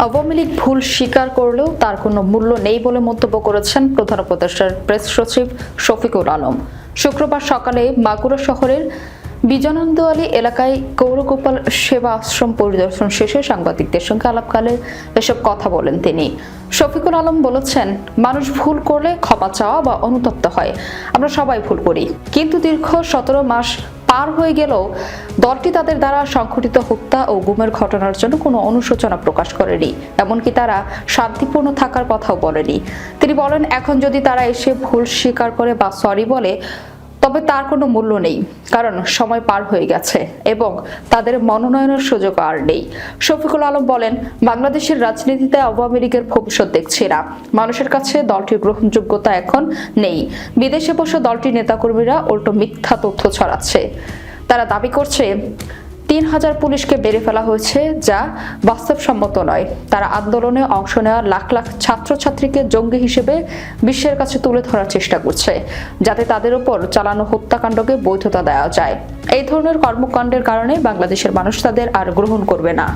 আওয়ামী লীগ ভুল স্বীকার করলেও তার কোনো মূল্য নেই বলে মন্তব্য করেছেন প্রধান উপদেষ্টার প্রেস সচিব শফিকুল আলম। শুক্রবার সকালে মাগুরা শহরের বিজনানন্দ আলী এলাকায় গৌরগোপাল সেবা আশ্রম পরিদর্শন শেষে সাংবাদিকদের সঙ্গে আলাপকালে এসব কথা বলেন তিনি। শফিকুল আলম বলেছেন, মানুষ ভুল করলে ক্ষমা চাওয়া বা অনুতপ্ত হয়, আমরা সবাই ভুল করি, কিন্তু দীর্ঘ 17 মাস পার হয়ে গেলেও দলটি তাদের দ্বারা সংঘটিত হত্যা ও গুমের ঘটনার জন্য কোনো অনুশোচনা প্রকাশ করেনি, এমনকি তারা শান্তিপূর্ণ থাকার কথাও বলেনি। তিনি বলেন, এখন যদি তারা এসে ভুল স্বীকার করে বা সরি বলে তবে তার কোনো মূল্য নেই, কারণ সময় পার হয়ে গেছে এবং তাদের মনোনয়নের সুযোগ আর নেই। শফিকুল আলম বলেন, বাংলাদেশের রাজনীতিতে আওয়ামী লীগের ভবিষ্যৎ দেখছি না। মানুষের কাছে দলটির গ্রহণযোগ্যতা এখন নেই। বিদেশে বসে দলটির নেতাকর্মীরা উল্টো মিথ্যা তথ্য ছড়াচ্ছে। তারা দাবি করছে 3000 পুলিশকে বেড়ে ফেলা হয়েছে, যা বাস্তবসম্মত নয়। তারা আন্দোলনে অংশ নেওয়া লাখ লাখ ছাত্রছাত্রীকে জঙ্গি হিসেবে বিশ্বের কাছে তুলে ধরার চেষ্টা করছে, যাতে তাদের উপর চালানো হত্যাকাণ্ডকে বৈধতা দেওয়া যায়। এই ধরনের কর্মকাণ্ডের কারণে বাংলাদেশের মানুষ তাদের আর গ্রহণ করবে না।